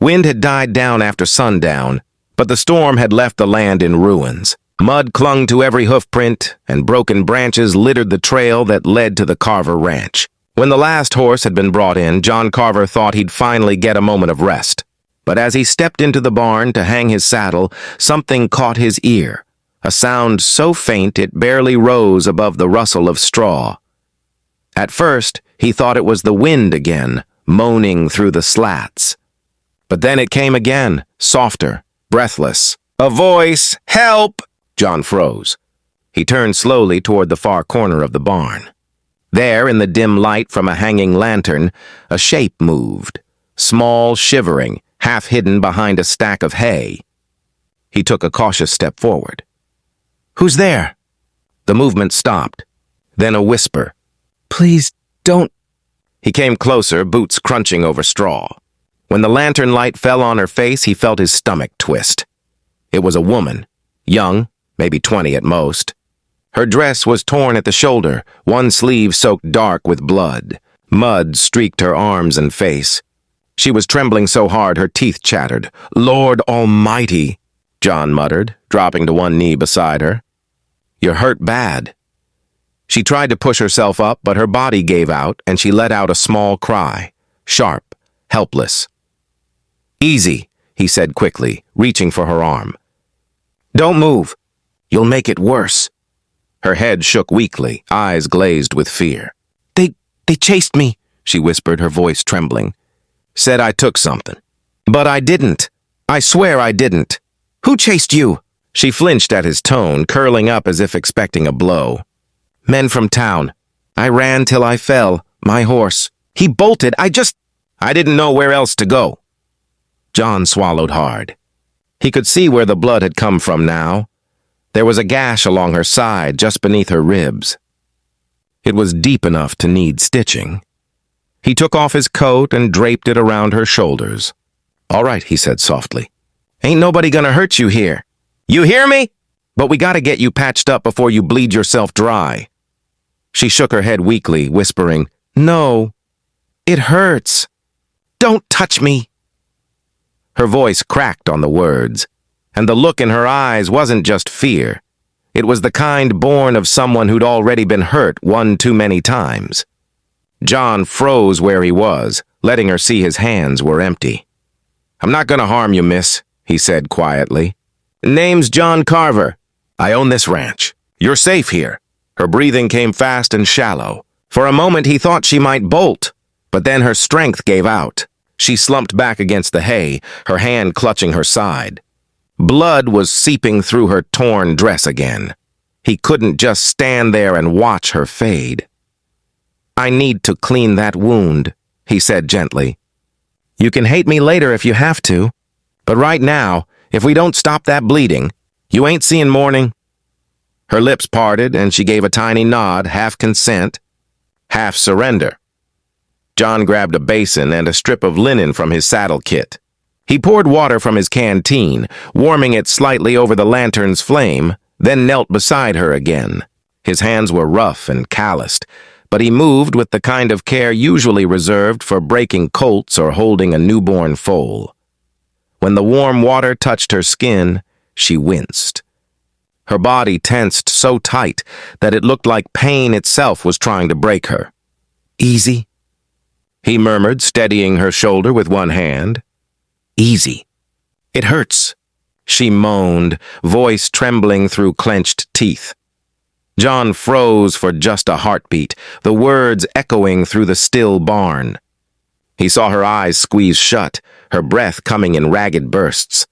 Wind had died down after sundown, but the storm had left the land in ruins. Mud clung to every hoofprint, and broken branches littered the trail that led to the Carver ranch. When the last horse had been brought in, John Carver thought he'd finally get a moment of rest. But as he stepped into the barn to hang his saddle, something caught his ear, a sound so faint it barely rose above the rustle of straw. At first, he thought it was the wind again, moaning through the slats. But then it came again, softer, breathless. "A voice! Help!" John froze. He turned slowly toward the far corner of the barn. There, in the dim light from a hanging lantern, a shape moved, small, shivering, half hidden behind a stack of hay. He took a cautious step forward. "Who's there?" The movement stopped. Then a whisper. "Please, don't." He came closer, boots crunching over straw. When the lantern light fell on her face, he felt his stomach twist. It was a woman, young, maybe 20 at most. Her dress was torn at the shoulder, one sleeve soaked dark with blood. Mud streaked her arms and face. She was trembling so hard her teeth chattered. "Lord Almighty," John muttered, dropping to one knee beside her. "You're hurt bad." She tried to push herself up, but her body gave out, and she let out a small cry, sharp, helpless. "Easy," he said quickly, reaching for her arm. "Don't move. You'll make it worse." Her head shook weakly, eyes glazed with fear. They chased me," she whispered, her voice trembling. "Said I took something. But I didn't. I swear I didn't. Who chased you?" She flinched at his tone, curling up as if expecting a blow. "Men from town. I ran till I fell. My horse. He bolted. I didn't know where else to go." John swallowed hard. He could see where the blood had come from now. There was a gash along her side, just beneath her ribs. It was deep enough to need stitching. He took off his coat and draped it around her shoulders. "All right," he said softly. "Ain't nobody gonna hurt you here. You hear me? But we gotta get you patched up before you bleed yourself dry." She shook her head weakly, whispering, "No. It hurts. Don't touch me." Her voice cracked on the words, and the look in her eyes wasn't just fear. It was the kind born of someone who'd already been hurt one too many times. John froze where he was, letting her see his hands were empty. "I'm not gonna harm you, miss," he said quietly. "Name's John Carver. I own this ranch. You're safe here." Her breathing came fast and shallow. For a moment he thought she might bolt, but then her strength gave out. She slumped back against the hay, her hand clutching her side. Blood was seeping through her torn dress again. He couldn't just stand there and watch her fade. "I need to clean that wound," he said gently. "You can hate me later if you have to, but right now, if we don't stop that bleeding, you ain't seeing morning." Her lips parted, and she gave a tiny nod, half consent, half surrender. John grabbed a basin and a strip of linen from his saddle kit. He poured water from his canteen, warming it slightly over the lantern's flame, then knelt beside her again. His hands were rough and calloused, but he moved with the kind of care usually reserved for breaking colts or holding a newborn foal. When the warm water touched her skin, she winced. Her body tensed so tight that it looked like pain itself was trying to break her. "Easy," he murmured, steadying her shoulder with one hand. "Easy. It hurts," she moaned, voice trembling through clenched teeth. John froze for just a heartbeat, the words echoing through the still barn. He saw her eyes squeeze shut, her breath coming in ragged bursts.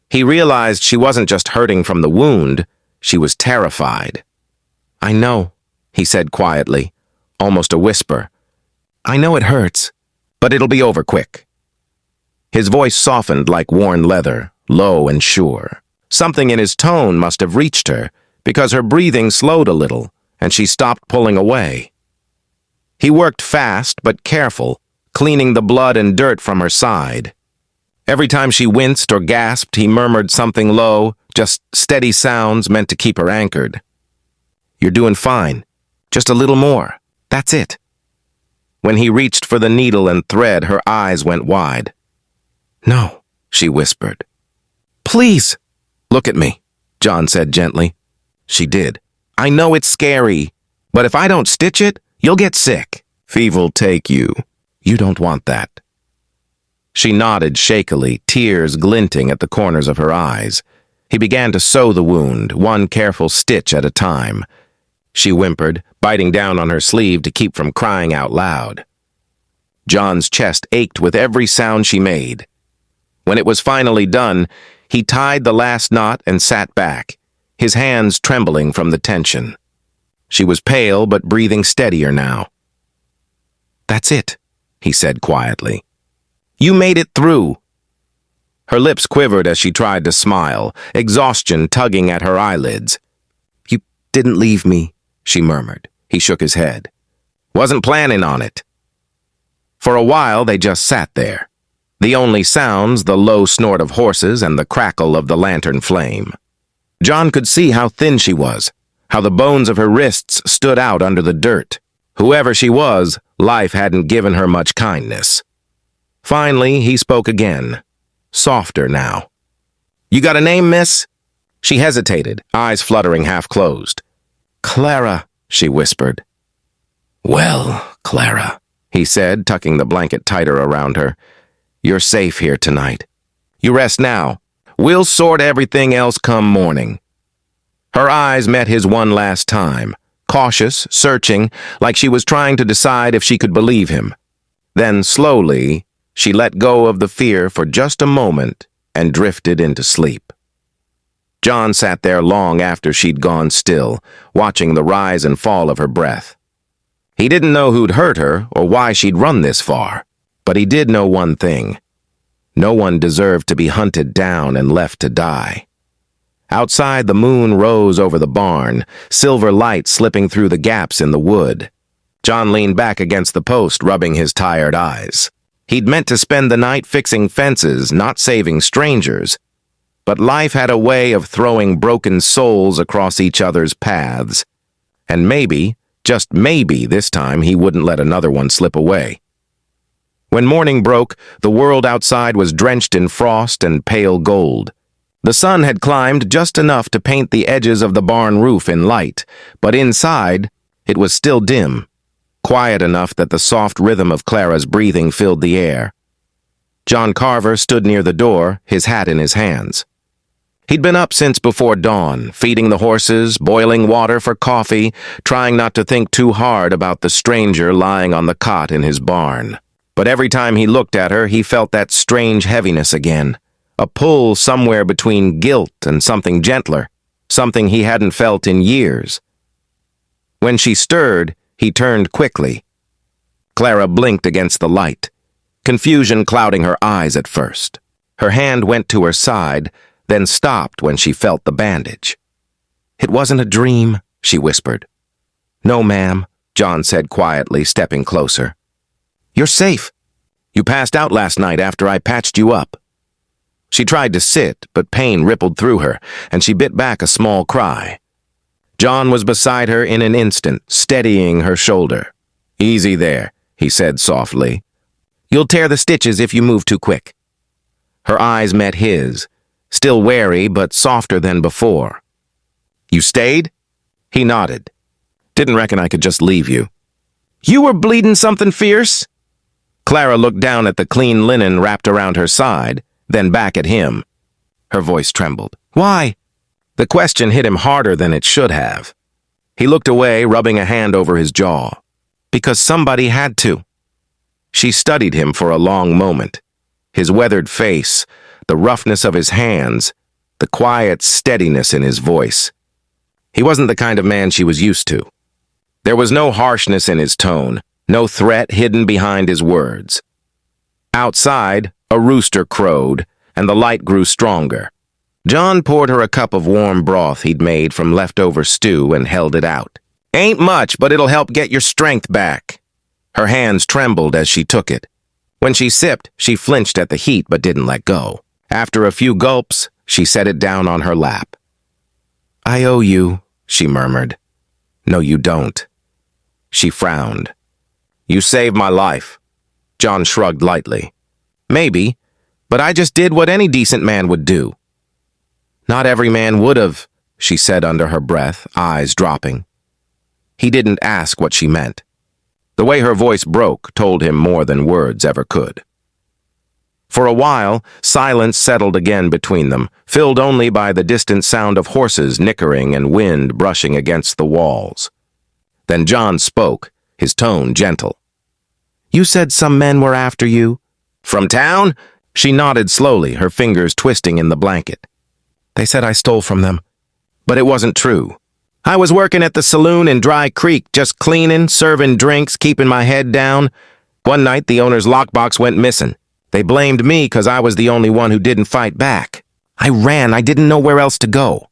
He realized she wasn't just hurting from the wound, she was terrified. "I know," he said quietly, almost a whisper. "I know it hurts, but it'll be over quick." His voice softened like worn leather, low and sure. Something in his tone must have reached her, because her breathing slowed a little, and she stopped pulling away. He worked fast but careful, cleaning the blood and dirt from her side. Every time she winced or gasped, he murmured something low, just steady sounds meant to keep her anchored. "You're doing fine. Just a little more. That's it." When he reached for the needle and thread, her eyes went wide. No, she whispered. Please. Look at me, John said gently. She did. I know it's scary, but if I don't stitch it, you'll get sick. Fever'll take you. You don't want that. She nodded shakily, tears glinting at the corners of her eyes. He began to sew the wound, one careful stitch at a time. She whimpered, biting down on her sleeve to keep from crying out loud. John's chest ached with every sound she made. When it was finally done, he tied the last knot and sat back, his hands trembling from the tension. She was pale but breathing steadier now. That's it, he said quietly. You made it through. Her lips quivered as she tried to smile, exhaustion tugging at her eyelids. You didn't leave me, she murmured. He shook his head. Wasn't planning on it. For a while they just sat there. The only sounds, the low snort of horses and the crackle of the lantern flame. John could see how thin she was, how the bones of her wrists stood out under the dirt. Whoever she was, life hadn't given her much kindness. Finally, he spoke again, softer now. You got a name, miss? She hesitated, eyes fluttering half-closed. Clara, she whispered. Well, Clara, he said, tucking the blanket tighter around her. You're safe here tonight. You rest now. We'll sort everything else come morning. Her eyes met his one last time, cautious, searching, like she was trying to decide if she could believe him. Then, slowly, she let go of the fear for just a moment and drifted into sleep. John sat there long after she'd gone still, watching the rise and fall of her breath. He didn't know who'd hurt her or why she'd run this far, but he did know one thing. No one deserved to be hunted down and left to die. Outside, the moon rose over the barn, silver light slipping through the gaps in the wood. John leaned back against the post, rubbing his tired eyes. He'd meant to spend the night fixing fences, not saving strangers. But life had a way of throwing broken souls across each other's paths. And maybe, just maybe this time, he wouldn't let another one slip away. When morning broke, the world outside was drenched in frost and pale gold. The sun had climbed just enough to paint the edges of the barn roof in light, but inside, it was still dim, quiet enough that the soft rhythm of Clara's breathing filled the air. John Carver stood near the door, his hat in his hands. He'd been up since before dawn, feeding the horses, boiling water for coffee, trying not to think too hard about the stranger lying on the cot in his barn. But every time he looked at her, he felt that strange heaviness again, a pull somewhere between guilt and something gentler, something he hadn't felt in years. When she stirred, he turned quickly. Clara blinked against the light, confusion clouding her eyes at first. Her hand went to her side, then stopped when she felt the bandage. It wasn't a dream, she whispered. No, ma'am, John said quietly, stepping closer. You're safe. You passed out last night after I patched you up. She tried to sit, but pain rippled through her, and she bit back a small cry. John was beside her in an instant, steadying her shoulder. Easy there, he said softly. You'll tear the stitches if you move too quick. Her eyes met his, still wary but softer than before. You stayed? He nodded. Didn't reckon I could just leave you. You were bleeding something fierce? Clara looked down at the clean linen wrapped around her side, then back at him. Her voice trembled. Why? The question hit him harder than it should have. He looked away, rubbing a hand over his jaw. Because somebody had to. She studied him for a long moment. His weathered face, the roughness of his hands, the quiet steadiness in his voice. He wasn't the kind of man she was used to. There was no harshness in his tone, no threat hidden behind his words. Outside, a rooster crowed, and the light grew stronger. John poured her a cup of warm broth he'd made from leftover stew and held it out. Ain't much, but it'll help get your strength back. Her hands trembled as she took it. When she sipped, she flinched at the heat but didn't let go. After a few gulps, she set it down on her lap. I owe you, she murmured. No, you don't. She frowned. You saved my life. John shrugged lightly. Maybe, But I just did what any decent man would do." "Not every man would have," she said under her breath, eyes dropping. He didn't ask what she meant. The way her voice broke told him more than words ever could. For a while, silence settled again between them, filled only by the distant sound of horses nickering and wind brushing against the walls. Then John spoke, his tone gentle. "You said some men were after you?" "From town?" She nodded slowly, her fingers twisting in the blanket. "They said I stole from them, but it wasn't true. I was working at the saloon in Dry Creek, just cleaning, serving drinks, keeping my head down. One night, the owner's lockbox went missing. They blamed me because I was the only one who didn't fight back. I ran, I didn't know where else to go.